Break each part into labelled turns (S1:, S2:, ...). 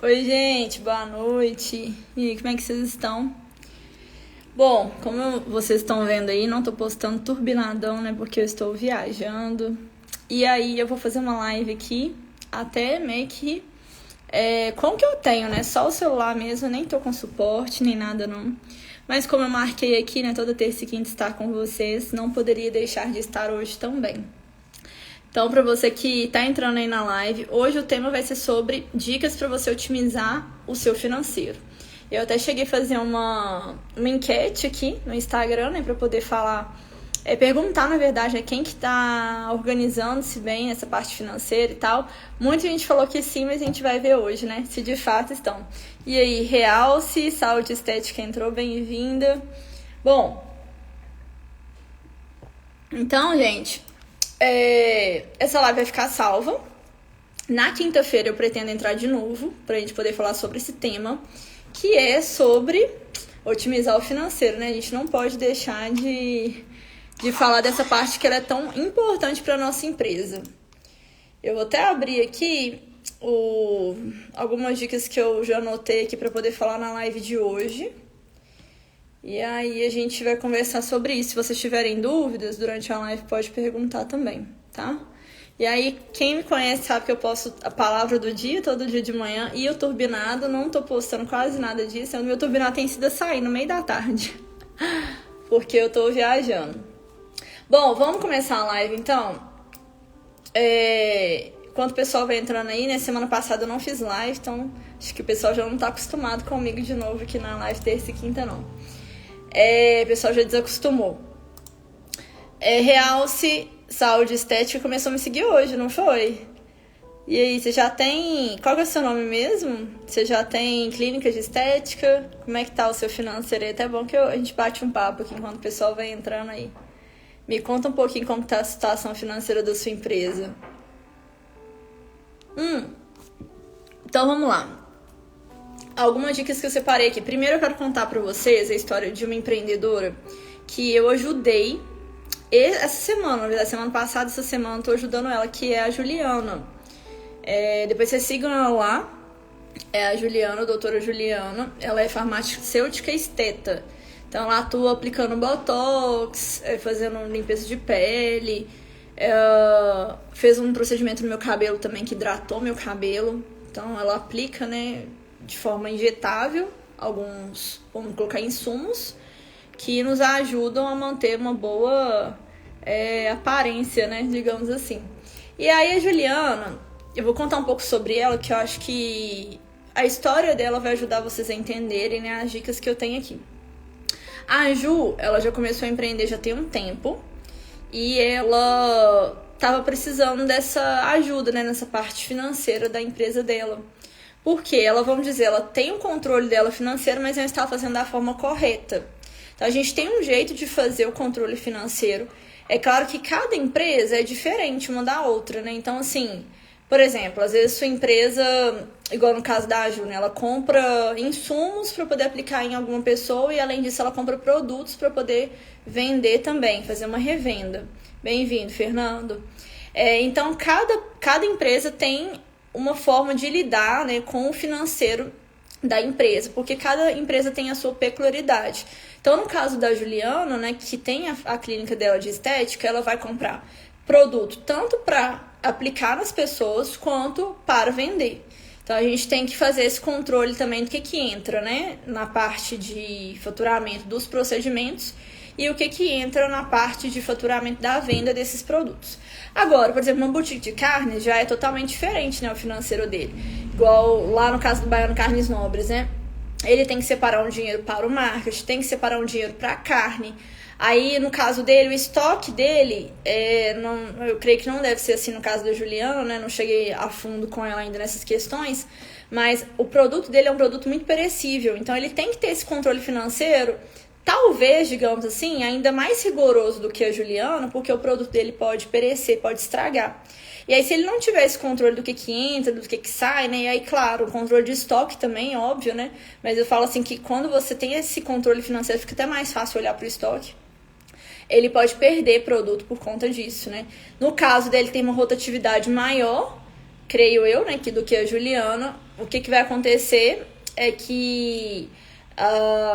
S1: Oi, gente, boa noite. E aí, como é que vocês estão? Bom, como vocês estão vendo aí, não tô postando turbinadão, né? Porque eu estou viajando. E aí eu vou fazer uma live aqui, até meio que com o que eu tenho, né? Só o celular mesmo, nem tô com suporte, nem nada não. Mas como eu marquei aqui, né, toda terça e quinta estar com vocês, não poderia deixar de estar hoje também. Então, para você que está entrando aí na live, hoje o tema vai ser sobre dicas para você otimizar o seu financeiro. Eu até cheguei a fazer uma enquete aqui no Instagram, né, para poder falar, perguntar, na verdade, quem que está organizando-se bem essa parte financeira e tal. Muita gente falou que sim, mas a gente vai ver hoje, né, se de fato estão. E aí, Realce, Saúde Estética entrou, bem-vinda. Bom, então, gente... essa live vai ficar salva. Na quinta-feira eu pretendo entrar de novo pra gente poder falar sobre esse tema, que é sobre otimizar o financeiro, né? A gente não pode deixar de falar dessa parte que ela é tão importante para nossa empresa. Eu vou até abrir aqui algumas dicas que eu já anotei aqui para poder falar na live de hoje. E aí a gente vai conversar sobre isso. Se vocês tiverem dúvidas durante a live, pode perguntar também, tá? E aí, quem me conhece sabe que eu posto a palavra do dia, todo dia de manhã, e o turbinado, não tô postando quase nada disso. O meu turbinado tem sido sair no meio da tarde, porque eu tô viajando. Bom, vamos começar a live então. Enquanto o pessoal vai entrando aí, né? Semana passada eu não fiz live, então acho que o pessoal já não tá acostumado comigo de novo aqui na live terça e quinta, não. O pessoal já desacostumou. Realce, Saúde Estética começou a me seguir hoje, não foi? E aí, você já tem... Qual que é o seu nome mesmo? Você já tem clínica de estética? Como é que tá o seu financeiro? É até bom que a gente bate um papo aqui enquanto o pessoal vai entrando aí. Me conta um pouquinho como tá a situação financeira da sua empresa. Então, vamos lá. Algumas dicas que eu separei aqui. Primeiro eu quero contar pra vocês a história de uma empreendedora que eu ajudei essa semana, na verdade, semana passada, essa semana eu tô ajudando ela, que é a Juliana. Depois vocês sigam ela lá. É a Juliana, a doutora Juliana. Ela é farmacêutica esteta. Então ela atua aplicando botox, fazendo limpeza de pele. Fez um procedimento no meu cabelo também que hidratou meu cabelo. Então ela aplica, né, de forma injetável, alguns, vamos colocar, insumos que nos ajudam a manter uma boa aparência, né, digamos assim. E aí a Juliana, eu vou contar um pouco sobre ela, que eu acho que a história dela vai ajudar vocês a entenderem, né, as dicas que eu tenho aqui. A Ju, ela já começou a empreender já tem um tempo, e ela tava precisando dessa ajuda, né, nessa parte financeira da empresa dela. Porque ela, vamos dizer, ela tem o controle dela financeiro, mas não está fazendo da forma correta. Então, a gente tem um jeito de fazer o controle financeiro. É claro que cada empresa é diferente uma da outra, né? Então, assim, por exemplo, às vezes sua empresa, igual no caso da Ju, né? Ela compra insumos para poder aplicar em alguma pessoa e, além disso, ela compra produtos para poder vender também, fazer uma revenda. Bem-vindo, Fernando. Então, cada empresa tem uma forma de lidar, né, com o financeiro da empresa, porque cada empresa tem a sua peculiaridade. Então, no caso da Juliana, né, que tem a clínica dela de estética, ela vai comprar produto tanto para aplicar nas pessoas quanto para vender. Então, a gente tem que fazer esse controle também do que entra, né, na parte de faturamento dos procedimentos e o que entra na parte de faturamento da venda desses produtos. Agora, por exemplo, uma boutique de carne já é totalmente diferente, né, o financeiro dele. Igual lá no caso do Baiano Carnes Nobres, né? Ele tem que separar um dinheiro para o marketing, tem que separar um dinheiro para a carne. Aí, no caso dele, o estoque dele, eu creio que não deve ser assim no caso da Juliana, né? Não cheguei a fundo com ela ainda nessas questões. Mas o produto dele é um produto muito perecível. Então, ele tem que ter esse controle financeiro, talvez, digamos assim, ainda mais rigoroso do que a Juliana, porque o produto dele pode perecer, pode estragar. E aí, se ele não tiver esse controle do que entra, do que sai, né? E aí, claro, o controle de estoque também, óbvio, né? Mas eu falo assim que quando você tem esse controle financeiro, fica até mais fácil olhar para o estoque. Ele pode perder produto por conta disso, né? No caso dele, tem uma rotatividade maior, creio eu, né, do que a Juliana, o que vai acontecer é que,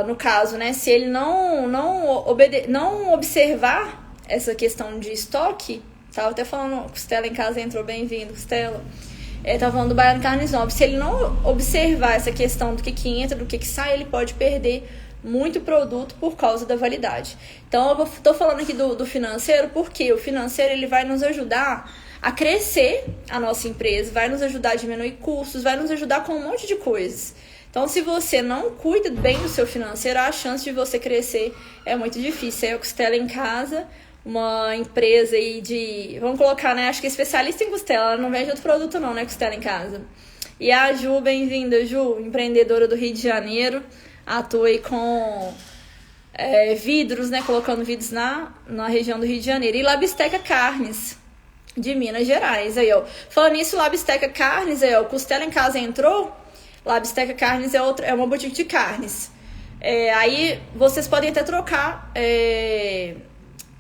S1: no caso, né, se ele não observar essa questão de estoque, tava até falando, Costela em casa entrou, bem-vindo, Costela. Tava falando do Baiano Carnes Nobres. Se ele não observar essa questão do que entra, do que sai, ele pode perder muito produto por causa da validade. Então, eu tô falando aqui do financeiro, porque o financeiro ele vai nos ajudar a crescer a nossa empresa, vai nos ajudar a diminuir custos, vai nos ajudar com um monte de coisas. Então, se você não cuida bem do seu financeiro, a chance de você crescer é muito difícil. Aí a Costela em Casa, uma empresa aí de... Vamos colocar, né? Acho que é especialista em costela. Ela não vende outro produto não, né? Costela em Casa. E a Ju, bem-vinda, Ju. Empreendedora do Rio de Janeiro. Atua aí com vidros, né? Colocando vidros na região do Rio de Janeiro. E Labisteca Carnes, de Minas Gerais. Aí, ó. Falando nisso, Labisteca Carnes, aí, ó. Costela em Casa entrou. Labisteca Carnes é uma boutique de carnes. Aí, vocês podem até trocar...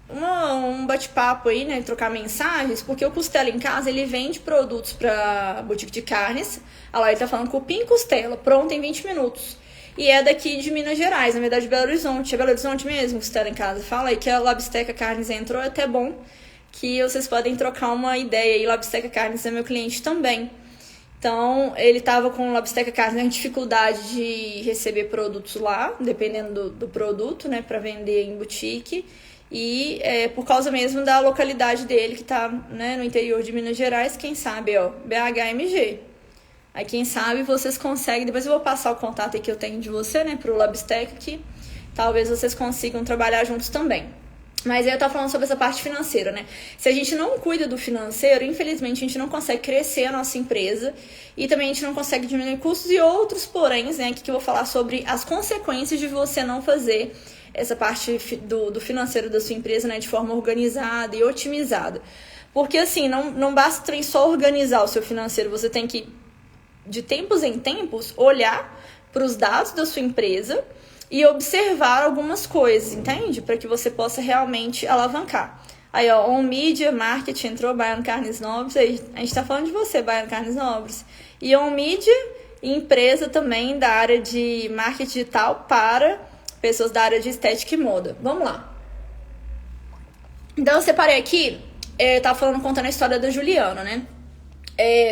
S1: um bate-papo aí, né, trocar mensagens, porque o Costela em Casa, ele vende produtos pra boutique de carnes. Lá ele tá falando cupim e costela, pronto em 20 minutos. E é daqui de Minas Gerais, na verdade, Belo Horizonte. É Belo Horizonte mesmo, Costela em Casa. Fala aí que a Labisteca Carnes entrou, é até bom que vocês podem trocar uma ideia aí. Labisteca Carnes é meu cliente também. Então, ele tava com Labisteca Carnes, né, dificuldade de receber produtos lá, dependendo do produto, né, pra vender em boutique. E por causa mesmo da localidade dele, que tá, né, no interior de Minas Gerais, quem sabe, ó, BHMG. Aí quem sabe vocês conseguem, depois eu vou passar o contato aí que eu tenho de você, né, pro Labstec, que talvez vocês consigam trabalhar juntos também. Mas aí eu tava falando sobre essa parte financeira, né? Se a gente não cuida do financeiro, infelizmente a gente não consegue crescer a nossa empresa e também a gente não consegue diminuir custos e outros poréns, né, aqui que eu vou falar sobre as consequências de você não fazer essa parte do financeiro da sua empresa, né, de forma organizada e otimizada. Porque, assim, não basta só organizar o seu financeiro, você tem que, de tempos em tempos, olhar para os dados da sua empresa e observar algumas coisas, entende? Para que você possa realmente alavancar. Aí, ó, On Media, Marketing, entrou, Baiano Carnes Nobres, aí a gente tá falando de você, Baiano Carnes Nobres. E On Media, empresa também da área de marketing digital para pessoas da área de estética e moda. Vamos lá. Então, eu separei aqui, tava contando a história da Juliana, né?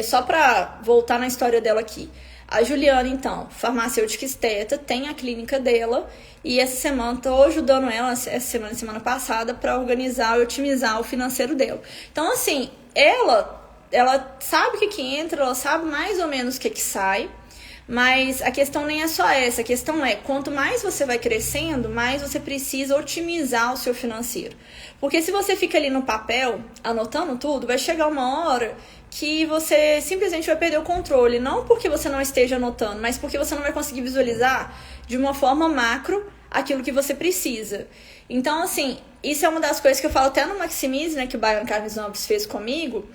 S1: Só pra voltar na história dela aqui. A Juliana, então, farmacêutica esteta, tem a clínica dela e essa semana tô ajudando ela, semana passada, pra organizar e otimizar o financeiro dela. Então, assim, ela sabe o que entra, ela sabe mais ou menos o que sai. Mas a questão nem é só essa, a questão é, quanto mais você vai crescendo, mais você precisa otimizar o seu financeiro. Porque se você fica ali no papel, anotando tudo, vai chegar uma hora que você simplesmente vai perder o controle. Não porque você não esteja anotando, mas porque você não vai conseguir visualizar de uma forma macro aquilo que você precisa. Então, assim, isso é uma das coisas que eu falo até no Maximize, né, que o Baiano Carnes Nobres fez comigo,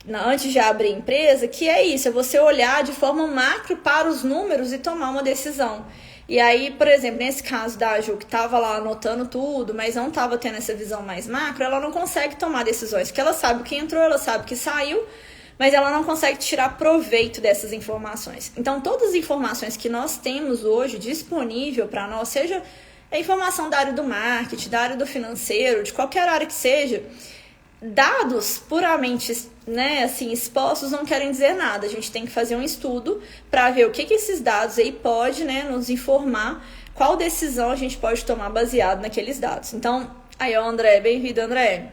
S1: antes de abrir a empresa, que é isso, é você olhar de forma macro para os números e tomar uma decisão. E aí, por exemplo, nesse caso da Ju, que estava lá anotando tudo, mas não estava tendo essa visão mais macro, ela não consegue tomar decisões, porque ela sabe o que entrou, ela sabe o que saiu, mas ela não consegue tirar proveito dessas informações. Então, todas as informações que nós temos hoje disponível para nós, seja a informação da área do marketing, da área do financeiro, de qualquer área que seja, dados puramente, né, assim, expostos não querem dizer nada. A gente tem que fazer um estudo para ver o que esses dados aí pode, né, nos informar, qual decisão a gente pode tomar baseado naqueles dados. Então, aí, ó, André, bem-vindo, André.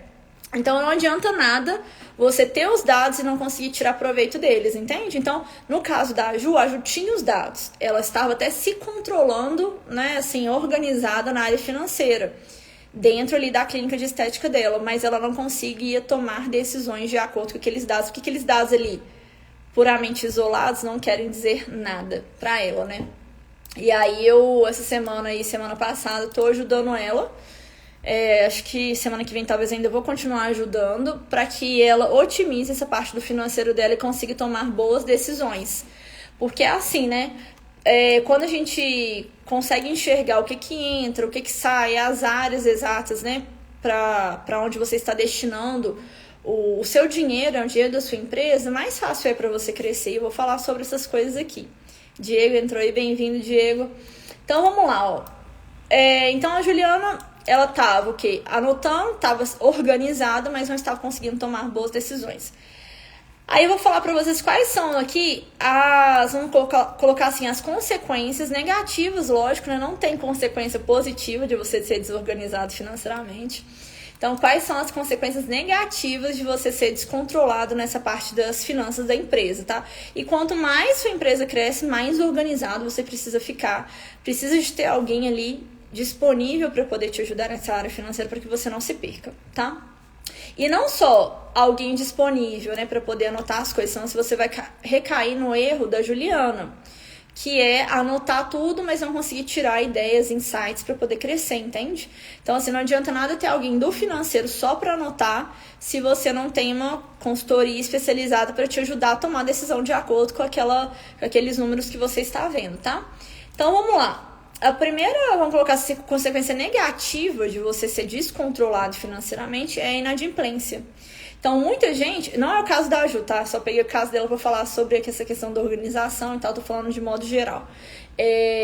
S1: Então, não adianta nada você ter os dados e não conseguir tirar proveito deles, entende? Então, no caso da Ju, a Ju tinha os dados. Ela estava até se controlando, né, assim, organizada na área financeira, dentro ali da clínica de estética dela, mas ela não conseguia tomar decisões de acordo com aqueles dados, porque aqueles dados ali, puramente isolados, não querem dizer nada pra ela, né? E aí essa semana passada, tô ajudando ela, acho que semana que vem talvez ainda vou continuar ajudando, para que ela otimize essa parte do financeiro dela e consiga tomar boas decisões. Porque é assim, né? Quando a gente consegue enxergar o que entra, o que sai, as áreas exatas, né, para onde você está destinando o seu dinheiro, o dinheiro da sua empresa, mais fácil é para você crescer. Eu vou falar sobre essas coisas aqui. Diego entrou aí, bem-vindo, Diego. Então, vamos lá, ó. Então, a Juliana, ela tava, anotando, tava organizada, mas não estava conseguindo tomar boas decisões. Aí eu vou falar pra vocês quais são aqui vamos colocar assim, as consequências negativas, lógico, né? Não tem consequência positiva de você ser desorganizado financeiramente. Então, quais são as consequências negativas de você ser descontrolado nessa parte das finanças da empresa, tá? E quanto mais sua empresa cresce, mais organizado você precisa ficar. Precisa de ter alguém ali disponível para poder te ajudar nessa área financeira para que você não se perca, tá? E não só alguém disponível, né, para poder anotar as coisas, senão você vai recair no erro da Juliana, que é anotar tudo, mas não conseguir tirar ideias, insights para poder crescer, entende? Então, assim, não adianta nada ter alguém do financeiro só para anotar se você não tem uma consultoria especializada para te ajudar a tomar decisão de acordo com aqueles números que você está vendo, tá? Então, vamos lá. A primeira, vamos colocar assim, consequência negativa de você ser descontrolado financeiramente é a inadimplência. Então, muita gente, não é o caso da Ju, tá? Só peguei o caso dela para falar sobre essa questão da organização e tal, tô falando de modo geral.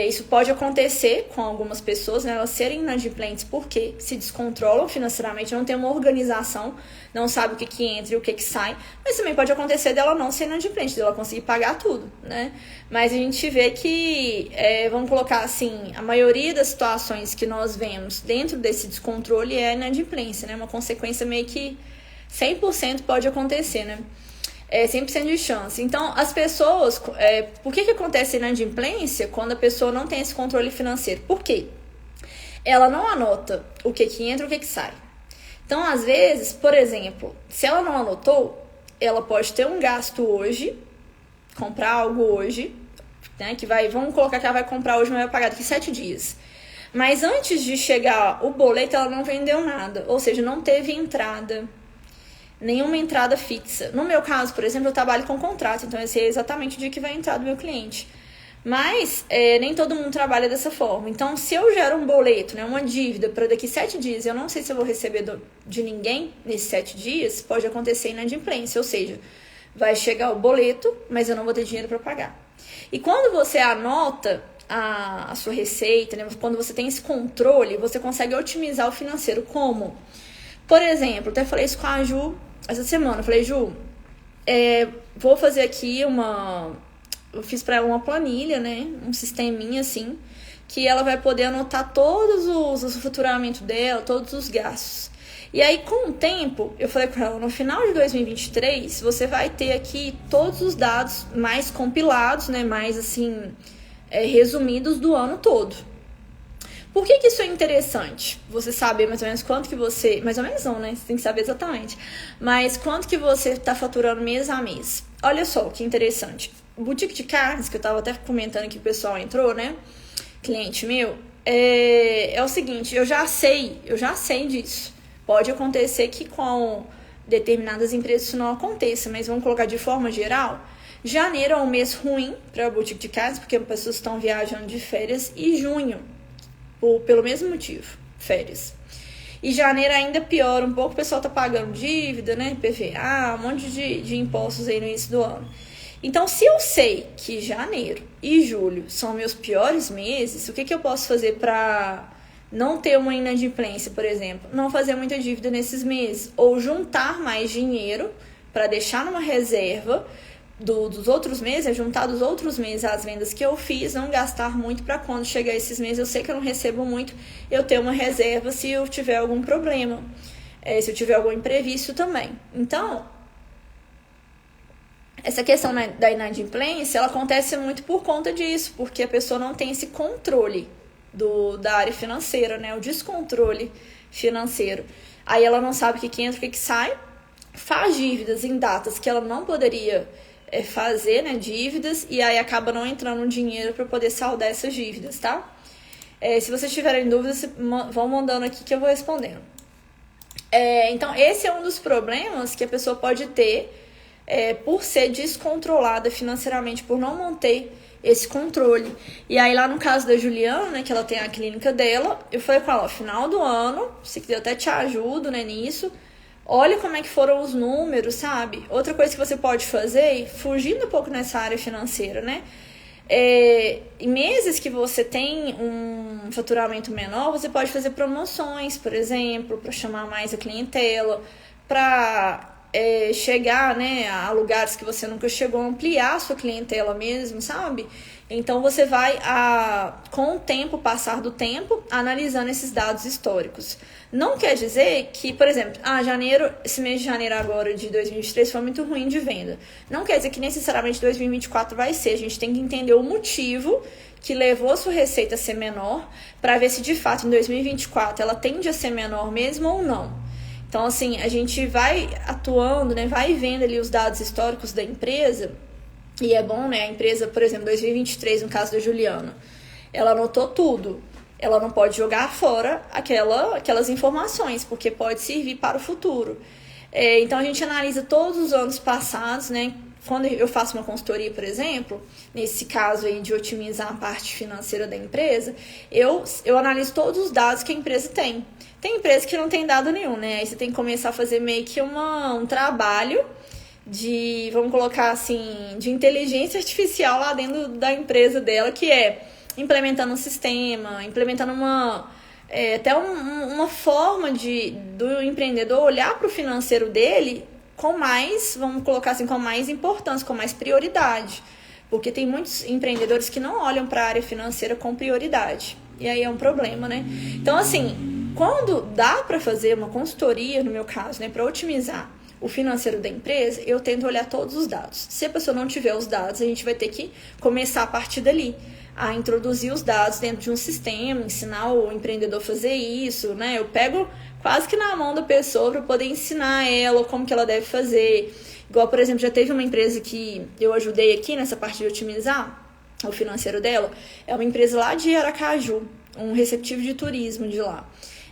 S1: Isso pode acontecer com algumas pessoas, né? Elas serem inadimplentes porque se descontrolam financeiramente, não tem uma organização, não sabe o que entra e o que sai, mas também pode acontecer dela não ser inadimplente, dela conseguir pagar tudo, né? Mas a gente vê que, vamos colocar assim, a maioria das situações que nós vemos dentro desse descontrole é inadimplência, né? Uma consequência meio que 100% pode acontecer, né? 100% de chance. Então, as pessoas... por que acontece a inadimplência quando a pessoa não tem esse controle financeiro? Por quê? Ela não anota o que entra e o que sai. Então, às vezes, por exemplo, se ela não anotou, ela pode ter um gasto hoje, comprar algo hoje, né? Vamos colocar que ela vai comprar hoje, mas vai pagar daqui 7 dias. Mas antes de chegar o boleto, ela não vendeu nada. Ou seja, não teve entrada. Nenhuma entrada fixa. No meu caso, por exemplo, eu trabalho com contrato, então eu sei exatamente o dia que vai entrar do meu cliente. Mas nem todo mundo trabalha dessa forma. Então, se eu gero um boleto, né, uma dívida para daqui 7 dias, eu não sei se eu vou receber de ninguém nesses 7 dias, pode acontecer inadimplência. Ou seja, vai chegar o boleto, mas eu não vou ter dinheiro para pagar. E quando você anota a sua receita, né, quando você tem esse controle, você consegue otimizar o financeiro. Como? Por exemplo, até falei isso com a Ju essa semana. Eu falei, Ju, vou fazer aqui eu fiz pra ela uma planilha, né? Um sisteminha assim, que ela vai poder anotar todos o faturamento dela, todos os gastos. E aí, com o tempo, eu falei pra ela, no final de 2023, você vai ter aqui todos os dados mais compilados, né? Mais assim, resumidos do ano todo. Por que isso é interessante? Você saber mais ou menos quanto que você... Mais ou menos não, né? Você tem que saber exatamente. Mas quanto que você está faturando mês a mês. Olha só que interessante. O boutique de carnes, que eu estava até comentando que o pessoal entrou, né? Cliente meu. É o seguinte, eu já sei disso. Pode acontecer que com determinadas empresas isso não aconteça, mas vamos colocar de forma geral. Janeiro é um mês ruim para a boutique de carnes, porque as pessoas estão viajando de férias. E junho... pelo mesmo motivo, férias. E janeiro ainda piora um pouco, o pessoal tá pagando dívida, né, PVA, um monte de impostos aí no início do ano. Então, se eu sei que janeiro e julho são meus piores meses, o que eu posso fazer para não ter uma inadimplência, por exemplo? Não fazer muita dívida nesses meses, ou juntar mais dinheiro para deixar numa reserva dos outros meses, juntar dos outros meses as vendas que eu fiz, não gastar muito para quando chegar esses meses, eu sei que eu não recebo muito, eu ter uma reserva se eu tiver algum problema, se eu tiver algum imprevisto também. Então, essa questão da inadimplência, ela acontece muito por conta disso, porque a pessoa não tem esse controle da área financeira, né? O descontrole financeiro. Aí ela não sabe o que entra, o que sai, faz dívidas em datas que ela não poderia fazer, né, dívidas, e aí acaba não entrando dinheiro para poder saldar essas dívidas, tá? Se vocês tiverem dúvidas, vão mandando aqui que eu vou respondendo. Então, esse é um dos problemas que a pessoa pode ter por ser descontrolada financeiramente, por não manter esse controle. E aí, lá no caso da Juliana, né, que ela tem a clínica dela, eu falei com ela, final do ano, se quiser eu até te ajudo, né, nisso. Olha como é que foram os números, sabe? Outra coisa que você pode fazer, fugindo um pouco nessa área financeira, né? Em meses que você tem um faturamento menor, você pode fazer promoções, por exemplo, para chamar mais a clientela, para chegar, né, a lugares que você nunca chegou, ampliar a sua clientela mesmo, sabe? Então você vai, com o tempo, passar do tempo, analisando esses dados históricos. Não quer dizer que, por exemplo, esse mês de janeiro agora de 2023 foi muito ruim de venda. Não quer dizer que necessariamente 2024 vai ser. A gente tem que entender o motivo que levou a sua receita a ser menor, para ver se de fato em 2024 ela tende a ser menor mesmo ou não. Então, assim, a gente vai atuando, né, vai vendo ali os dados históricos da empresa, e é bom, né, a empresa, por exemplo, 2023, no caso da Juliana, ela anotou tudo. Ela não pode jogar fora aquelas informações, porque pode servir para o futuro. Então, a gente analisa todos os anos passados, né? Quando eu faço uma consultoria, por exemplo, nesse caso aí de otimizar a parte financeira da empresa, eu analiso todos os dados que a empresa tem. Tem empresa que não tem dado nenhum, né? Aí você tem que começar a fazer meio que um trabalho de, vamos colocar assim, de inteligência artificial lá dentro da empresa dela, que é implementando um sistema, implementando até uma forma do empreendedor olhar para o financeiro dele com mais, vamos colocar assim, com mais importância, com mais prioridade. Porque tem muitos empreendedores que não olham para a área financeira com prioridade. E aí é um problema, né? Então, assim, quando dá para fazer uma consultoria, no meu caso, né, para otimizar o financeiro da empresa, eu tento olhar todos os dados. Se a pessoa não tiver os dados, a gente vai ter que começar a partir dali, a introduzir os dados dentro de um sistema, ensinar o empreendedor a fazer isso, né? Eu pego quase que na mão da pessoa para poder ensinar ela como que ela deve fazer. Igual, por exemplo, já teve uma empresa que eu ajudei aqui nessa parte de otimizar o financeiro dela. É uma empresa lá de Aracaju, um receptivo de turismo de lá.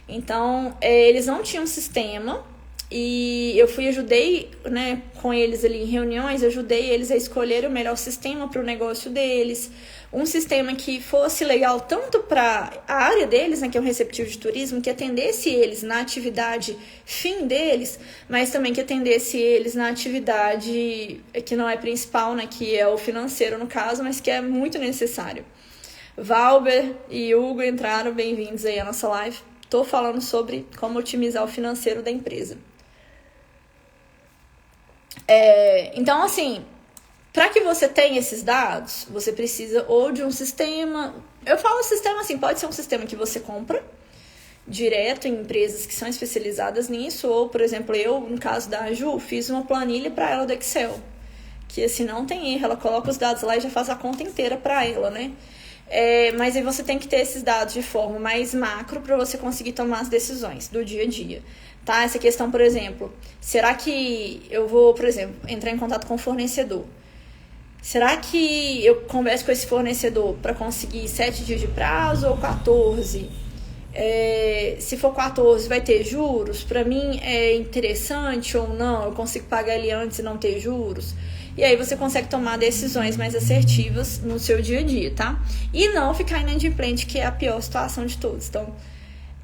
S1: Então, eles não tinham sistema e eu ajudei, né, com eles ali em reuniões, ajudei eles a escolher o melhor sistema para o negócio deles. Um sistema que fosse legal tanto para a área deles, né, que é um receptivo de turismo, que atendesse eles na atividade fim deles, mas também que atendesse eles na atividade que não é principal, né, que é o financeiro no caso, mas que é muito necessário. Valber e Hugo entraram, bem-vindos aí à nossa live. Estou falando sobre como otimizar o financeiro da empresa. Então, assim, para que você tenha esses dados, você precisa ou de um sistema. Eu falo sistema assim, pode ser um sistema que você compra direto em empresas que são especializadas nisso, ou, por exemplo, eu, no caso da Ju, fiz uma planilha para ela do Excel, que assim não tem erro, ela coloca os dados lá e já faz a conta inteira para ela, né? Mas aí você tem que ter esses dados de forma mais macro para você conseguir tomar as decisões do dia a dia. Tá? Essa questão, por exemplo, será que eu vou, por exemplo, entrar em contato com o fornecedor? Será que eu converso com esse fornecedor para conseguir 7 dias de prazo ou 14? Se for 14, vai ter juros? Para mim é interessante ou não? Eu consigo pagar ele antes e não ter juros? E aí você consegue tomar decisões mais assertivas no seu dia a dia, tá? E não ficar inadimplente, que é a pior situação de todos. Então,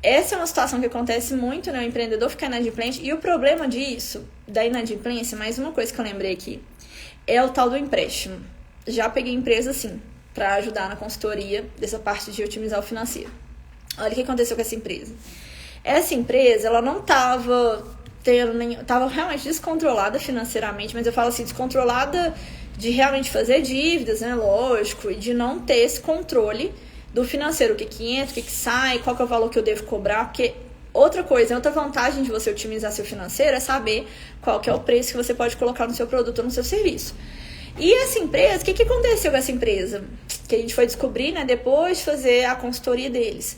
S1: essa é uma situação que acontece muito, né? O empreendedor ficar inadimplente. E o problema disso, da inadimplência, mais uma coisa que eu lembrei aqui, é o tal do empréstimo. Já peguei empresa, assim, para ajudar na consultoria dessa parte de otimizar o financeiro. Olha o que aconteceu com essa empresa. Essa empresa, ela não estava tava realmente descontrolada financeiramente, mas eu falo assim, descontrolada de realmente fazer dívidas, né, lógico, e de não ter esse controle do financeiro, o que entra, o que sai, qual que é o valor que eu devo cobrar, porque outra vantagem de você otimizar seu financeiro é saber qual que é o preço que você pode colocar no seu produto ou no seu serviço. E essa empresa, o que aconteceu com essa empresa? Que a gente foi descobrir, né, depois de fazer a consultoria deles.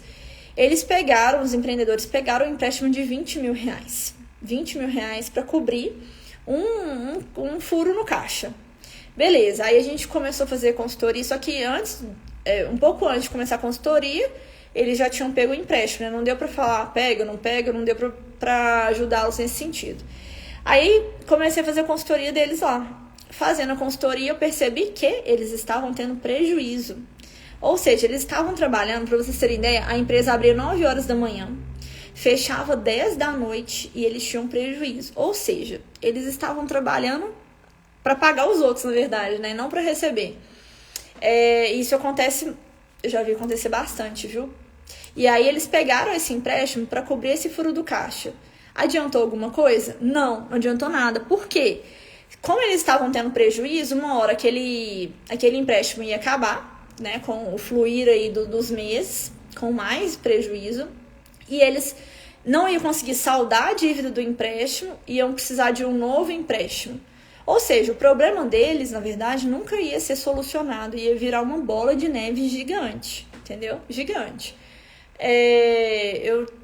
S1: Os empreendedores pegaram um empréstimo de R$20 mil. R$20 mil para cobrir um furo no caixa. Beleza, aí a gente começou a fazer consultoria, só que um pouco antes de começar a consultoria, eles já tinham pego o empréstimo, né? Não deu para falar pega, não deu para ajudá-los nesse sentido. Aí comecei a fazer a consultoria deles lá. Fazendo a consultoria, eu percebi que eles estavam tendo prejuízo. Ou seja, eles estavam trabalhando, para vocês terem ideia, a empresa abria 9 horas da manhã, fechava 10 da noite e eles tinham prejuízo. Ou seja, eles estavam trabalhando para pagar os outros, na verdade, né? Não para receber. Isso acontece, eu já vi acontecer bastante, viu? E aí eles pegaram esse empréstimo para cobrir esse furo do caixa. Adiantou alguma coisa? Não adiantou nada. Por quê? Como eles estavam tendo prejuízo, uma hora aquele empréstimo ia acabar, né, com o fluir aí dos meses, com mais prejuízo, e eles não iam conseguir saldar a dívida do empréstimo, iam precisar de um novo empréstimo. Ou seja, o problema deles, na verdade, nunca ia ser solucionado, ia virar uma bola de neve gigante, entendeu? Gigante.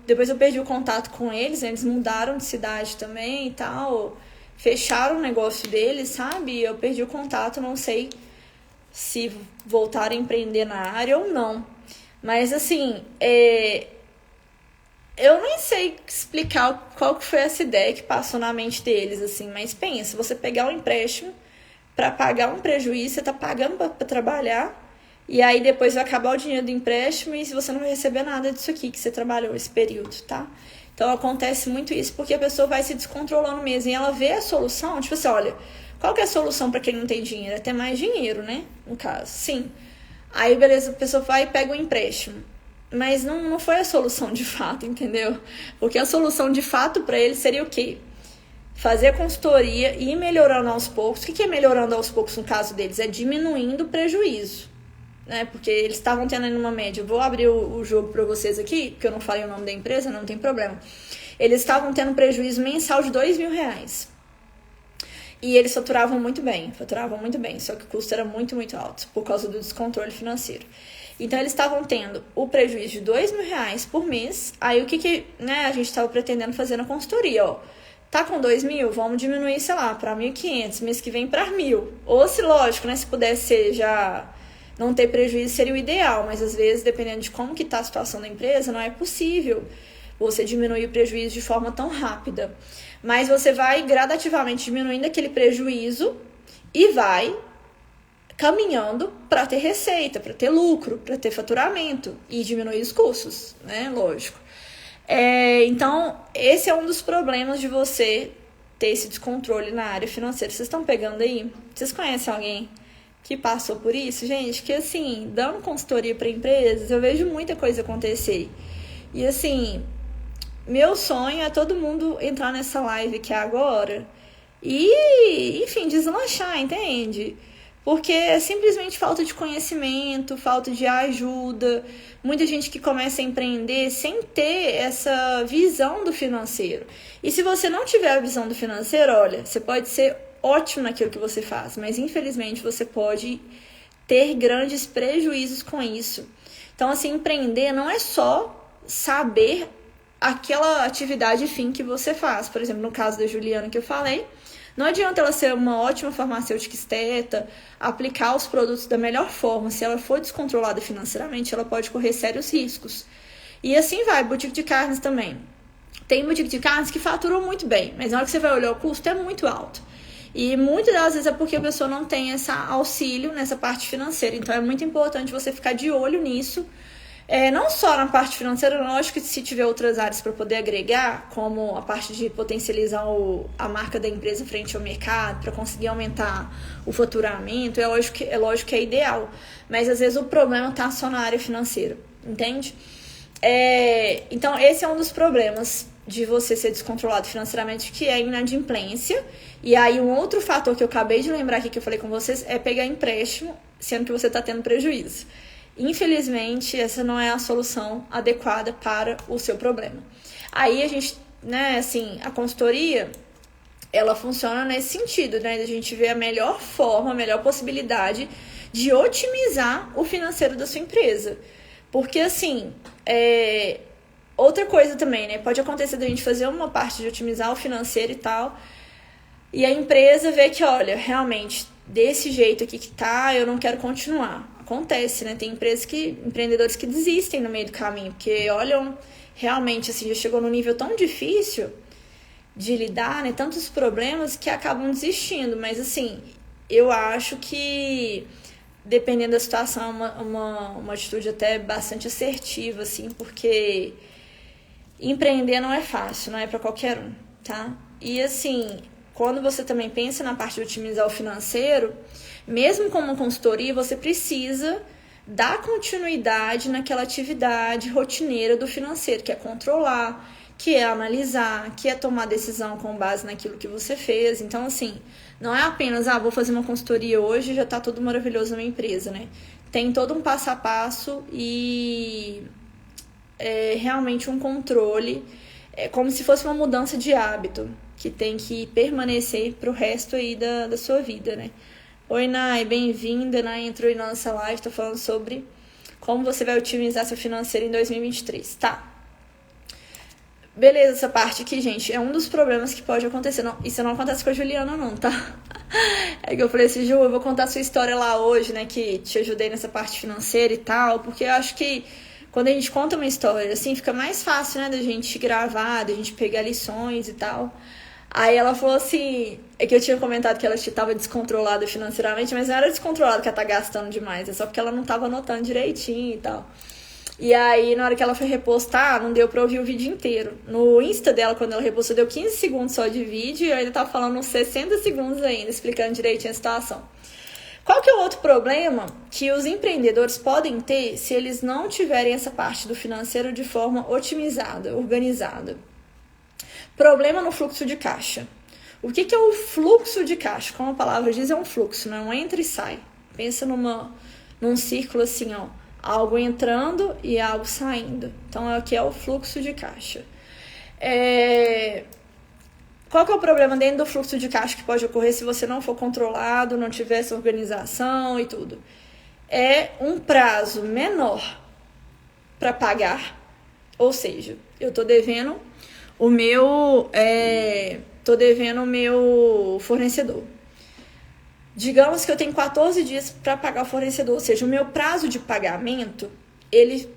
S1: Depois eu perdi o contato com eles, eles mudaram de cidade também e tal, fecharam o negócio deles, sabe? Eu perdi o contato, não sei se voltaram a empreender na área ou não. Mas assim, eu nem sei explicar qual que foi essa ideia que passou na mente deles, assim, mas pensa, você pegar um empréstimo para pagar um prejuízo, você tá pagando para trabalhar, e aí depois vai acabar o dinheiro do empréstimo e você não vai receber nada disso aqui que você trabalhou esse período, tá? Então acontece muito isso porque a pessoa vai se descontrolando mesmo e ela vê a solução, tipo assim, olha, qual que é a solução para quem não tem dinheiro? É ter mais dinheiro, né? No caso, sim. Aí beleza, a pessoa vai e pega o empréstimo. Mas não foi a solução de fato, entendeu? Porque a solução de fato para ele seria o quê? Fazer a consultoria e ir melhorando aos poucos. O que é melhorando aos poucos no caso deles? É diminuindo o prejuízo, né? Porque eles estavam tendo aí uma média. Eu vou abrir o jogo para vocês aqui, porque eu não falei o nome da empresa, não tem problema. Eles estavam tendo prejuízo mensal de R$2.000. E eles faturavam muito bem, só que o custo era muito, muito alto, por causa do descontrole financeiro. Então, eles estavam tendo o prejuízo de R$2.000 por mês. Aí, o que né, a gente estava pretendendo fazer na consultoria, ó. Tá com 2.000, vamos diminuir, sei lá, para 1.500, mês que vem para 1.000. Ou se, lógico, né, se pudesse ser já não ter prejuízo, seria o ideal, mas às vezes, dependendo de como que tá a situação da empresa, não é possível você diminuir o prejuízo de forma tão rápida. Mas você vai gradativamente diminuindo aquele prejuízo e vai caminhando para ter receita, para ter lucro, para ter faturamento e diminuir os custos, né? Lógico. Então, esse é um dos problemas de você ter esse descontrole na área financeira. Vocês estão pegando aí? Vocês conhecem alguém que passou por isso? Gente, que assim, dando consultoria para empresas, eu vejo muita coisa acontecer. E assim, meu sonho é todo mundo entrar nessa live aqui agora e, enfim, deslanchar, entende? Porque é simplesmente falta de conhecimento, falta de ajuda. Muita gente que começa a empreender sem ter essa visão do financeiro. E se você não tiver a visão do financeiro, olha, você pode ser ótimo naquilo que você faz, mas infelizmente você pode ter grandes prejuízos com isso. Então, assim, empreender não é só saber aquela atividade fim que você faz. Por exemplo, no caso da Juliana que eu falei, não adianta ela ser uma ótima farmacêutica esteta, aplicar os produtos da melhor forma. Se ela for descontrolada financeiramente, ela pode correr sérios riscos. E assim vai, boutique de carnes também. Tem boutique de carnes que faturam muito bem, mas na hora que você vai olhar o custo, é muito alto. E muitas das vezes é porque a pessoa não tem esse auxílio nessa parte financeira. Então é muito importante você ficar de olho nisso. Não só na parte financeira, lógico que se tiver outras áreas para poder agregar, como a parte de potencializar a marca da empresa frente ao mercado, para conseguir aumentar o faturamento, é lógico que é ideal. Mas às vezes o problema está só na área financeira, entende? Então esse é um dos problemas de você ser descontrolado financeiramente, que é a inadimplência. E aí um outro fator que eu acabei de lembrar aqui, que eu falei com vocês, é pegar empréstimo, sendo que você está tendo prejuízo. Infelizmente, essa não é a solução adequada para o seu problema. Aí a gente, né, assim, a consultoria, ela funciona nesse sentido, né, a gente vê a melhor forma, a melhor possibilidade de otimizar o financeiro da sua empresa. Porque, assim, outra coisa também, né, pode acontecer da gente fazer uma parte de otimizar o financeiro e tal, e a empresa vê que, olha, realmente, desse jeito aqui que tá, eu não quero continuar. Acontece, né? Tem empreendedores que desistem no meio do caminho, porque olham realmente, assim, já chegou num nível tão difícil de lidar, né? Tantos problemas que acabam desistindo. Mas, assim, eu acho que, dependendo da situação, uma atitude até bastante assertiva, assim, porque empreender não é fácil, não é para qualquer um, tá? E, assim, quando você também pensa na parte de otimizar o financeiro, Mesmo com uma consultoria, você precisa dar continuidade naquela atividade rotineira do financeiro, que é controlar, que é analisar, que é tomar decisão com base naquilo que você fez. Então, assim, não é apenas, vou fazer uma consultoria hoje e já tá tudo maravilhoso na minha empresa, né? Tem todo um passo a passo e realmente um controle, como se fosse uma mudança de hábito, que tem que permanecer pro resto aí da sua vida, né? Oi, Nai, bem-vinda. Nai entrou aí na nossa live, tô falando sobre como você vai otimizar seu financeiro em 2023. Tá. Beleza, essa parte aqui, gente, é um dos problemas que pode acontecer. Não, isso não acontece com a Juliana, não, tá? É que eu falei assim, Ju, eu vou contar a sua história lá hoje, né, que te ajudei nessa parte financeira e tal, porque eu acho que quando a gente conta uma história, assim, fica mais fácil, né, da gente gravar, da gente pegar lições e tal. Aí ela falou assim, é que eu tinha comentado que ela estava descontrolada financeiramente, mas não era descontrolada que ela tá gastando demais, é só porque ela não tava anotando direitinho e tal. E aí, na hora que ela foi repostar, não deu pra ouvir o vídeo inteiro. No Insta dela, quando ela repostou, deu 15 segundos só de vídeo e eu ainda tava falando uns 60 segundos ainda, explicando direitinho a situação. Qual que é o outro problema que os empreendedores podem ter se eles não tiverem essa parte do financeiro de forma otimizada, organizada? Problema no fluxo de caixa. O que é o fluxo de caixa? Como a palavra diz, é um fluxo, não entra e sai. Pensa num círculo assim, ó. Algo entrando e algo saindo. Então, aqui é o fluxo de caixa. Qual que é o problema dentro do fluxo de caixa que pode ocorrer se você não for controlado, não tiver essa organização e tudo? É um prazo menor para pagar. Ou seja, eu tô devendo o meu fornecedor. Digamos que eu tenho 14 dias para pagar o fornecedor, ou seja, o meu prazo de pagamento,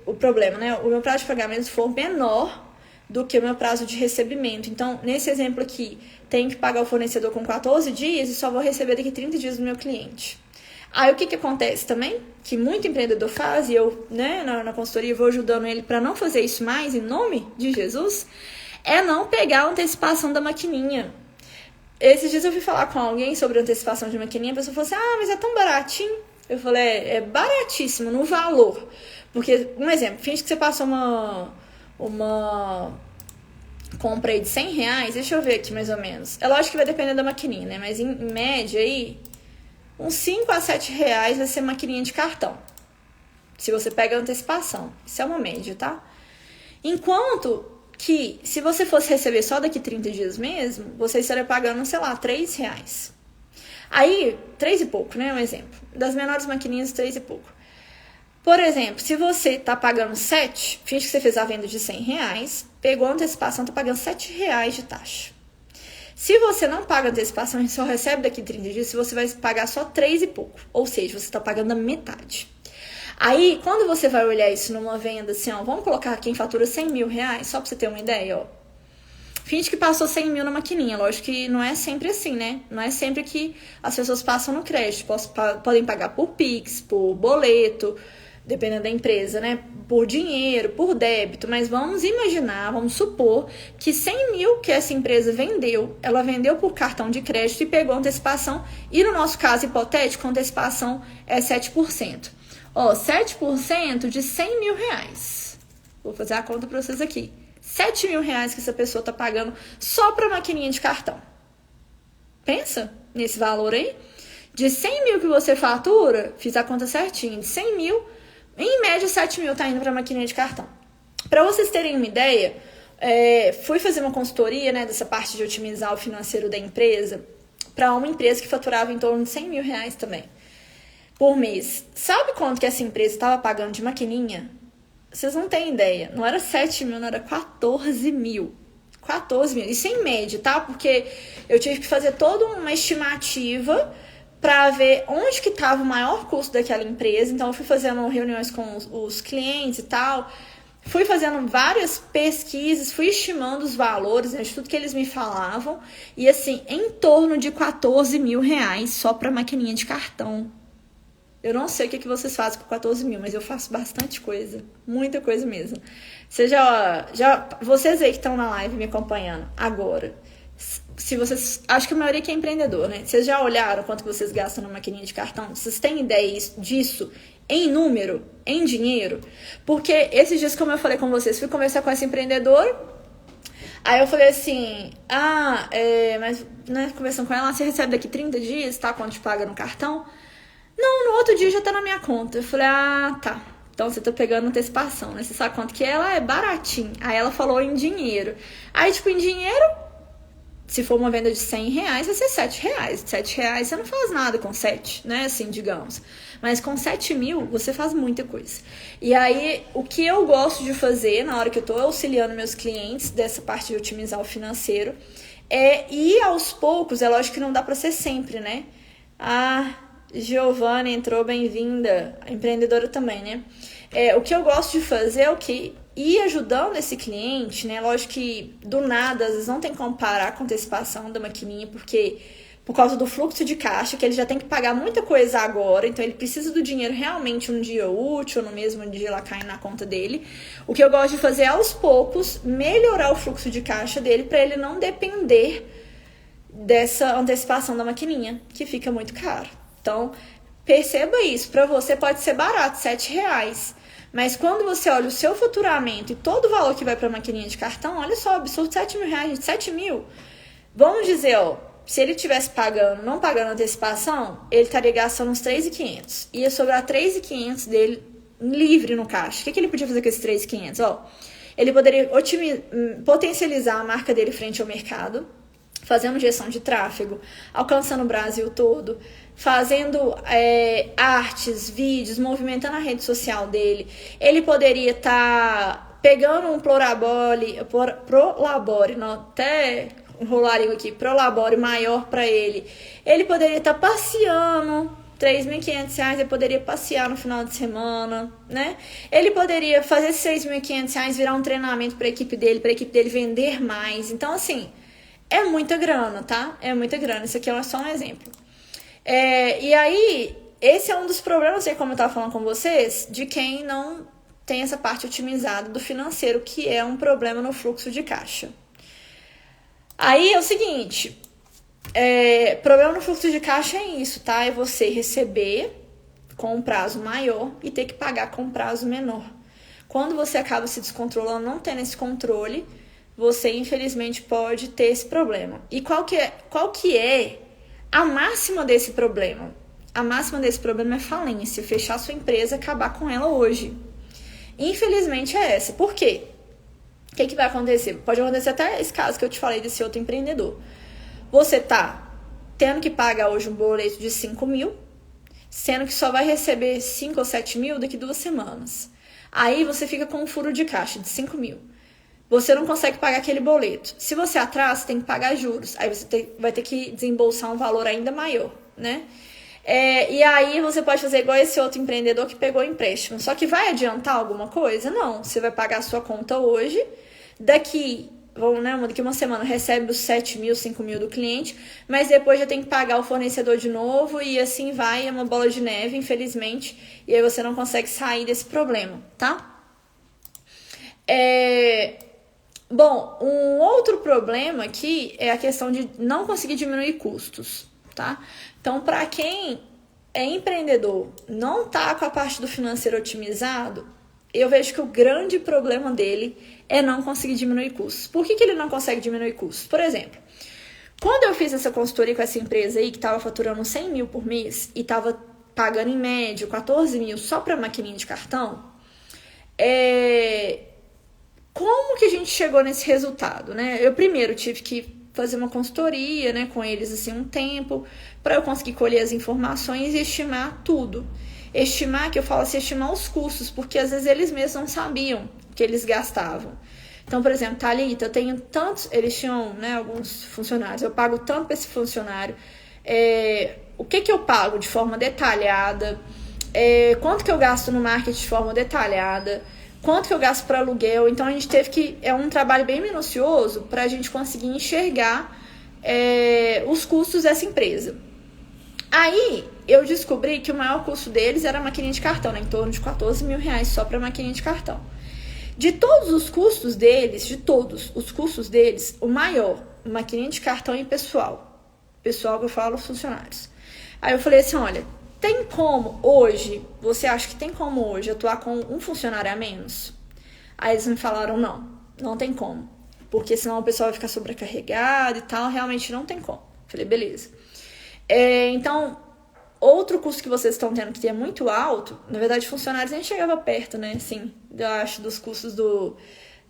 S1: o meu prazo de pagamento for menor do que o meu prazo de recebimento. Então, nesse exemplo aqui, tenho que pagar o fornecedor com 14 dias e só vou receber daqui 30 dias do meu cliente. Aí, o que acontece também? Que muito empreendedor faz, e eu, né, na consultoria, vou ajudando ele para não fazer isso mais, em nome de Jesus, é não pegar a antecipação da maquininha. Esses dias eu fui falar com alguém sobre antecipação de maquininha, a pessoa falou assim, mas é tão baratinho. Eu falei, é baratíssimo no valor. Porque, um exemplo, finge que você passou uma compra aí de R$100, deixa eu ver aqui mais ou menos. É lógico que vai depender da maquininha, né? Mas em média aí, uns 5 a 7 reais vai ser maquininha de cartão. Se você pega a antecipação. Isso é uma média, tá? Enquanto que, se você fosse receber só daqui 30 dias mesmo, você estaria pagando, sei lá, R$3. Aí, 3 e pouco, né? Um exemplo. Das menores maquininhas, 3 e pouco. Por exemplo, se você tá pagando 7, finge que você fez a venda de R$100, pegou a antecipação, tá pagando R$7 de taxa. Se você não paga a antecipação e só recebe daqui 30 dias, você vai pagar só 3 e pouco. Ou seja, você tá pagando a metade. Aí, quando você vai olhar isso numa venda, assim, ó, vamos colocar quem fatura R$100 mil, só pra você ter uma ideia, ó. Finge que passou 100 mil na maquininha, lógico que não é sempre assim, né? Não é sempre que as pessoas passam no crédito, podem pagar por Pix, por boleto, dependendo da empresa, né? Por dinheiro, por débito, mas vamos imaginar, vamos supor que 100 mil que essa empresa vendeu, ela vendeu por cartão de crédito e pegou antecipação, e no nosso caso hipotético, a antecipação é 7%. 7% de R$100 mil. Vou fazer a conta para vocês aqui. R$7 mil que essa pessoa tá pagando só pra maquininha de cartão. Pensa nesse valor aí. De 100 mil que você fatura, fiz a conta certinha, de 100 mil, em média 7 mil tá indo pra maquininha de cartão. Para vocês terem uma ideia, fui fazer uma consultoria, né, dessa parte de otimizar o financeiro da empresa, para uma empresa que faturava em torno de R$100 mil também. Por mês. Sabe quanto que essa empresa estava pagando de maquininha? Vocês não têm ideia. Não era 7 mil, não era 14 mil. 14 mil. Isso em média, tá? Porque eu tive que fazer toda uma estimativa para ver onde que estava o maior custo daquela empresa. Então, eu fui fazendo reuniões com os clientes e tal. Fui fazendo várias pesquisas, fui estimando os valores, né, de tudo que eles me falavam. E assim, em torno de R$14 mil só para maquininha de cartão. Eu não sei o que vocês fazem com 14 mil, mas eu faço bastante coisa. Muita coisa mesmo. Vocês aí que estão na live me acompanhando agora, se vocês... Acho que a maioria que é empreendedor, né? Vocês já olharam quanto que vocês gastam na maquininha de cartão? Vocês têm ideia disso em número, em dinheiro? Porque esses dias, como eu falei com vocês, fui conversar com esse empreendedor. Aí eu falei assim, mas né, conversando com ela, você recebe daqui 30 dias, tá? Quando te paga no cartão? Não, no outro dia já tá na minha conta. Eu falei, tá. Então você tá pegando antecipação, né? Você sabe quanto que ela é baratinho. Aí ela falou em dinheiro. Aí, tipo, em dinheiro, se for uma venda de 100 reais, vai ser 7 reais. 7 reais você não faz nada com 7, né? Assim, digamos. Mas com 7 mil, você faz muita coisa. E aí, o que eu gosto de fazer na hora que eu tô auxiliando meus clientes dessa parte de otimizar o financeiro é ir aos poucos. É lógico que não dá pra ser sempre, né? Giovana entrou, bem-vinda. A empreendedora também, né? O que eu gosto de fazer é o que? Ir ajudando esse cliente, né? Lógico que do nada, às vezes não tem como parar com a antecipação da maquininha, porque por causa do fluxo de caixa, que ele já tem que pagar muita coisa agora, então ele precisa do dinheiro realmente um dia útil, no mesmo dia ela cai na conta dele. O que eu gosto de fazer é aos poucos melhorar o fluxo de caixa dele para ele não depender dessa antecipação da maquininha, que fica muito caro. Então, perceba isso. Para você pode ser barato, 7 reais. Mas quando você olha o seu faturamento e todo o valor que vai para a maquininha de cartão, olha só, absurdo, 7 mil reais, 7 mil. Vamos dizer, se ele tivesse não pagando antecipação, ele estaria gastando uns 3.500. Ia sobrar 3.500 dele livre no caixa. O que ele podia fazer com esses 3.500? Ele poderia potencializar a marca dele frente ao mercado, fazendo gestão de tráfego, alcançando o Brasil todo, fazendo artes, vídeos, movimentando a rede social dele. Ele poderia estar pegando um Prolabore, até enrolaria aqui, Prolabore maior para ele. Ele poderia estar passeando, 3.500 reais, ele poderia passear no final de semana, né? Ele poderia fazer esses 6.500 reais virar um treinamento para a equipe dele vender mais. Então, assim, é muita grana, tá? É muita grana. Isso aqui é só um exemplo. E aí, esse é um dos problemas, como eu estava falando com vocês, de quem não tem essa parte otimizada do financeiro, que é um problema no fluxo de caixa. Aí é o seguinte, problema no fluxo de caixa é isso, tá? É você receber com um prazo maior e ter que pagar com um prazo menor. Quando você acaba se descontrolando, não tendo esse controle, você infelizmente pode ter esse problema. E qual que é a máxima desse problema? A máxima desse problema é falência, fechar sua empresa e acabar com ela hoje. Infelizmente é essa. Por quê? O que vai acontecer? Pode acontecer até esse caso que eu te falei desse outro empreendedor. Você tá tendo que pagar hoje um boleto de 5 mil, sendo que só vai receber 5 ou 7 mil daqui 2 semanas. Aí você fica com um furo de caixa de 5 mil. Você não consegue pagar aquele boleto. Se você atrasa, você tem que pagar juros. Aí você vai ter que desembolsar um valor ainda maior, né? E aí você pode fazer igual esse outro empreendedor que pegou empréstimo. Só que vai adiantar alguma coisa? Não. Você vai pagar a sua conta hoje. Daqui uma semana recebe os 7 mil, 5 mil do cliente. Mas depois já tem que pagar o fornecedor de novo. E assim vai, é uma bola de neve, infelizmente. E aí você não consegue sair desse problema, tá? Bom, um outro problema aqui é a questão de não conseguir diminuir custos, tá? Então, para quem é empreendedor, não tá com a parte do financeiro otimizado, eu vejo que o grande problema dele é não conseguir diminuir custos. Por que ele não consegue diminuir custos? Por exemplo, quando eu fiz essa consultoria com essa empresa aí, que estava faturando 100 mil por mês e estava pagando em média 14 mil só para maquininha de cartão, como que a gente chegou nesse resultado, né? Eu primeiro tive que fazer uma consultoria, né, com eles assim um tempo, para eu conseguir colher as informações e estimar tudo. Estimar, que eu falo assim, estimar os custos, porque às vezes eles mesmos não sabiam o que eles gastavam. Então, por exemplo, Thalita, eu tenho tantos, eles tinham, né, alguns funcionários, eu pago tanto para esse funcionário, o que eu pago de forma detalhada, quanto que eu gasto no marketing de forma detalhada, quanto que eu gasto para aluguel. Então a gente teve que, um trabalho bem minucioso para a gente conseguir enxergar os custos dessa empresa. Aí eu descobri que o maior custo deles era a maquininha de cartão, né, em torno de 14 mil reais só para a maquininha de cartão. De todos os custos deles, o maior maquininha de cartão e pessoal. Pessoal que eu falo, funcionários. Aí eu falei assim, olha, tem como hoje, você acha que tem como hoje atuar com um funcionário a menos? Aí eles me falaram, não tem como. Porque senão o pessoal vai ficar sobrecarregado e tal, realmente não tem como. Falei, beleza. Então, outro custo que vocês estão tendo que é muito alto, na verdade, funcionários nem chegava perto, né, assim, eu acho, dos custos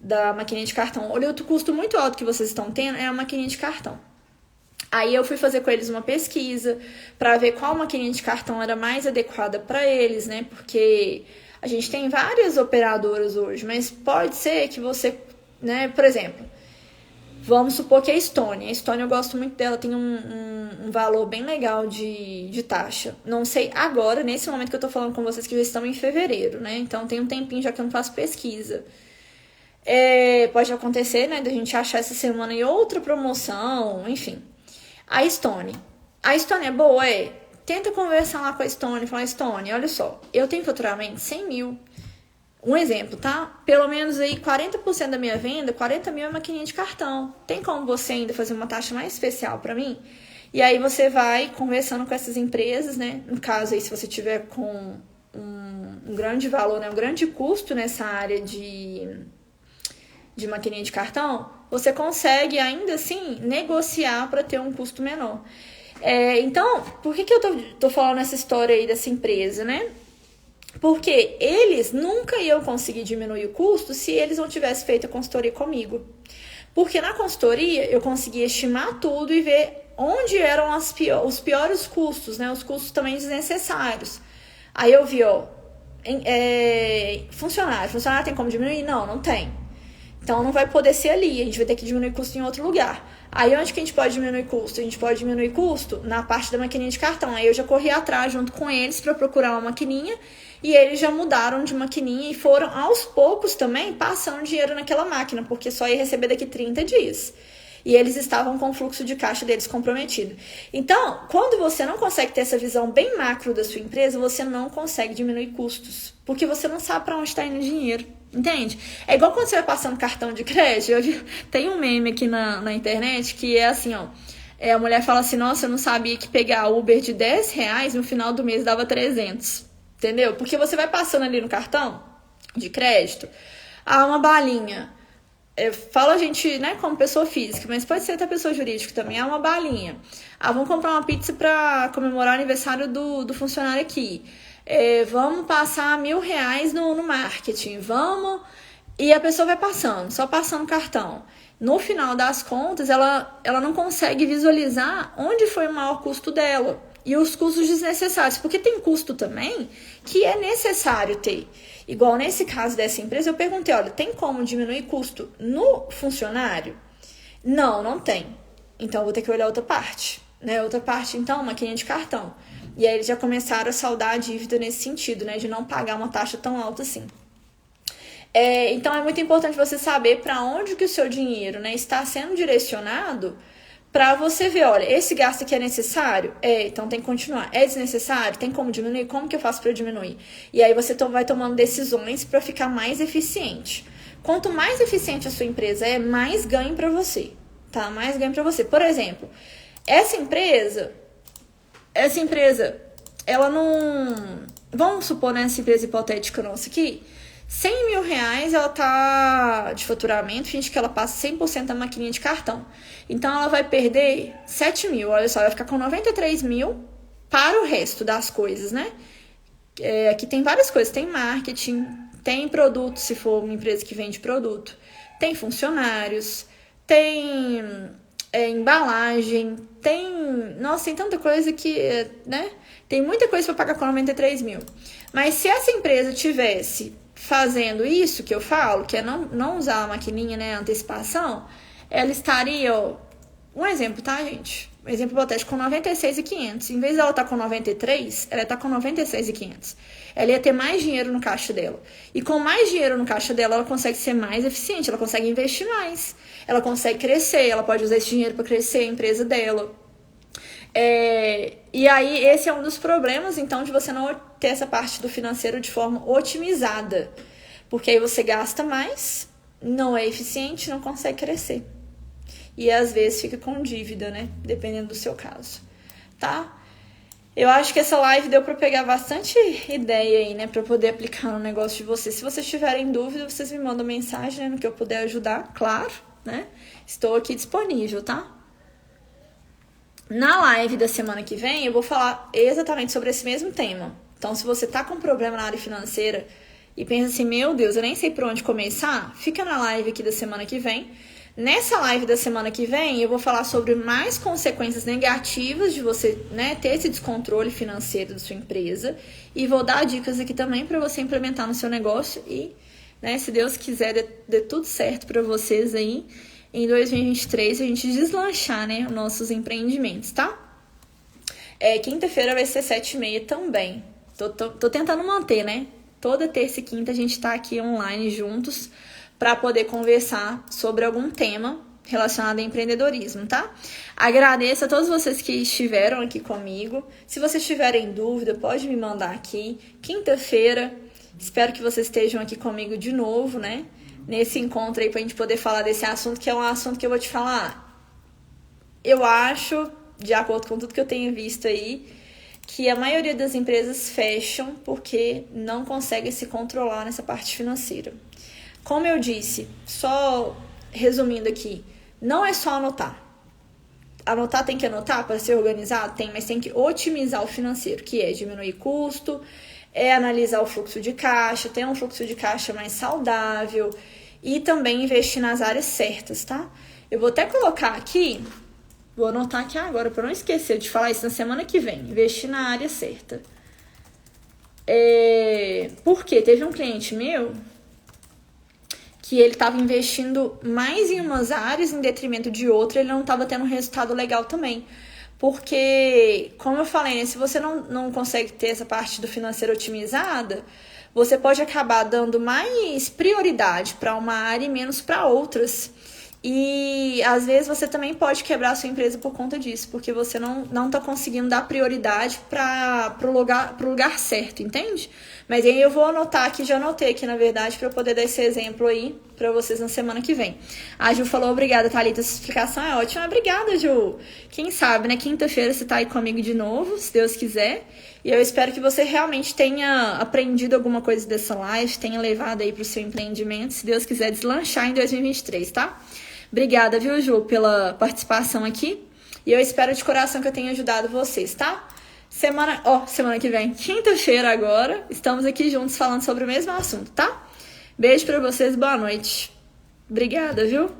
S1: da maquininha de cartão. Olha, outro custo muito alto que vocês estão tendo é a maquininha de cartão. Aí eu fui fazer com eles uma pesquisa para ver qual maquininha de cartão era mais adequada para eles, né? Porque a gente tem várias operadoras hoje, mas pode ser que você, né? Por exemplo, vamos supor que a Estônia. A Estônia eu gosto muito dela, tem um valor bem legal de taxa. Não sei agora, nesse momento que eu tô falando com vocês, que já estamos em fevereiro, né? Então tem um tempinho já que eu não faço pesquisa. Pode acontecer, né? Da gente achar essa semana em outra promoção, enfim. A Estônia é boa, Tenta conversar lá com a Estônia, falar, Estônia, olha só, eu tenho faturamento 100 mil. Um exemplo, tá? Pelo menos aí 40% da minha venda, 40 mil é maquininha de cartão. Tem como você ainda fazer uma taxa mais especial pra mim? E aí você vai conversando com essas empresas, né? No caso aí, se você tiver com um grande valor, né? Um grande custo nessa área de maquininha de cartão, você consegue ainda assim negociar para ter um custo menor. Então, por que eu tô falando essa história aí dessa empresa, né? Porque eles nunca iam conseguir diminuir o custo se eles não tivessem feito a consultoria comigo. Porque na consultoria eu consegui estimar tudo e ver onde eram os piores custos, né? Os custos também desnecessários. Aí eu vi, funcionário tem como diminuir? Não tem. Então não vai poder ser ali, a gente vai ter que diminuir custo em outro lugar. Aí onde que a gente pode diminuir custo? A gente pode diminuir custo na parte da maquininha de cartão. Aí eu já corri atrás junto com eles para procurar uma maquininha e eles já mudaram de maquininha e foram aos poucos também passando dinheiro naquela máquina, porque só ia receber daqui 30 dias. E eles estavam com o fluxo de caixa deles comprometido. Então, quando você não consegue ter essa visão bem macro da sua empresa, você não consegue diminuir custos, porque você não sabe para onde está indo o dinheiro. Entende? É igual quando você vai passando cartão de crédito. Tem um meme aqui na internet que é assim, a mulher fala assim, nossa, eu não sabia que pegar Uber de R$10 no final do mês dava 300. Entendeu? Porque você vai passando ali no cartão de crédito, uma balinha. Fala a gente, né, como pessoa física, mas pode ser até pessoa jurídica também, uma balinha. Vamos comprar uma pizza para comemorar o aniversário do funcionário aqui. Vamos passar R$1.000 no marketing, vamos... E a pessoa vai passando, só passando cartão. No final das contas, ela não consegue visualizar onde foi o maior custo dela. E os custos desnecessários, porque tem custo também que é necessário ter. Igual nesse caso dessa empresa, eu perguntei, olha, tem como diminuir custo no funcionário? Não tem. Então, eu vou ter que olhar outra parte, né? Outra parte, então, maquininha de cartão. E aí eles já começaram a saldar a dívida nesse sentido, né? De não pagar uma taxa tão alta assim. Então é muito importante você saber para onde que o seu dinheiro, né, está sendo direcionado para você ver, olha, esse gasto aqui é necessário? Então tem que continuar. É desnecessário? Tem como diminuir? Como que eu faço para diminuir? E aí você vai tomando decisões para ficar mais eficiente. Quanto mais eficiente a sua empresa mais ganho para você, tá? Mais ganho para você. Por exemplo, essa empresa, ela não... Vamos supor, né, essa empresa hipotética nossa aqui, R$100.000 ela tá de faturamento, finge que ela passa 100% da maquininha de cartão. Então ela vai perder 7 mil, olha só, vai ficar com 93 mil para o resto das coisas, né? Aqui tem várias coisas, tem marketing, tem produto, se for uma empresa que vende produto, tem funcionários, tem embalagem, nossa, tem tanta coisa que, né? Tem muita coisa para pagar com 93 mil. Mas se essa empresa tivesse fazendo isso que eu falo, que é não usar a maquininha, né, antecipação, ela estaria, um exemplo, tá, gente? Um exemplo hipotético, com 96.500. Em vez dela estar com 93, ela está com 96.500. Ela ia ter mais dinheiro no caixa dela. E com mais dinheiro no caixa dela, ela consegue ser mais eficiente, ela consegue investir mais, ela consegue crescer, ela pode usar esse dinheiro para crescer a empresa dela. E aí, esse é um dos problemas, então, de você não ter essa parte do financeiro de forma otimizada. Porque aí você gasta mais, não é eficiente, não consegue crescer. e às vezes fica com dívida, né? Dependendo do seu caso, tá? Eu acho que essa live deu pra pegar bastante ideia aí, né? Pra poder aplicar no negócio de vocês. Se vocês tiverem dúvida, vocês me mandam mensagem, né? No que eu puder ajudar, claro, né? Estou aqui disponível, tá? Na live da semana que vem, eu vou falar exatamente sobre esse mesmo tema. Então, se você tá com problema na área financeira e pensa assim, meu Deus, eu nem sei por onde começar, fica na live aqui da semana que vem. Nessa live da semana que vem, eu vou falar sobre mais consequências negativas de você, né, ter esse descontrole financeiro da sua empresa. E vou dar dicas aqui também para você implementar no seu negócio e, né, se Deus quiser, dê tudo certo para vocês aí. Em 2023, a gente deslanchar, né, os nossos empreendimentos, tá? Quinta-feira vai ser 7h30 também. Tô tentando manter, né? Toda terça e quinta a gente tá aqui online juntos para poder conversar sobre algum tema relacionado a empreendedorismo, tá? Agradeço a todos vocês que estiveram aqui comigo. Se vocês tiverem dúvida, pode me mandar aqui. Quinta-feira, espero que vocês estejam aqui comigo de novo, né? Nesse encontro aí pra gente poder falar desse assunto, que é um assunto que eu vou te falar. Eu acho, de acordo com tudo que eu tenho visto aí, que a maioria das empresas fecham porque não conseguem se controlar nessa parte financeira. Como eu disse, só resumindo aqui, não é só anotar. Anotar tem que anotar para ser organizado? Tem, mas tem que otimizar o financeiro, que é diminuir custo, analisar o fluxo de caixa, ter um fluxo de caixa mais saudável e também investir nas áreas certas, tá? Eu vou até colocar aqui, vou anotar aqui agora para não esquecer de falar isso na semana que vem, investir na área certa. Porque teve um cliente meu que ele estava investindo mais em umas áreas em detrimento de outra, ele não estava tendo um resultado legal também. Porque, como eu falei, né, se você não consegue ter essa parte do financeiro otimizada, você pode acabar dando mais prioridade para uma área e menos para outras. E, às vezes, você também pode quebrar a sua empresa por conta disso, porque você não está conseguindo dar prioridade para o lugar certo, entende? Mas aí eu vou anotar aqui, já anotei aqui, na verdade, para eu poder dar esse exemplo aí para vocês na semana que vem. A Ju falou, obrigada, Thalita, essa explicação é ótima. Obrigada, Ju. Quem sabe, né? Quinta-feira você tá aí comigo de novo, se Deus quiser. E eu espero que você realmente tenha aprendido alguma coisa dessa live, tenha levado aí pro seu empreendimento, se Deus quiser deslanchar em 2023, tá? Obrigada, viu, Ju, pela participação aqui. E eu espero de coração que eu tenha ajudado vocês, tá? Semana que vem, quinta-feira agora, estamos aqui juntos falando sobre o mesmo assunto, tá? Beijo pra vocês, boa noite. Obrigada, viu?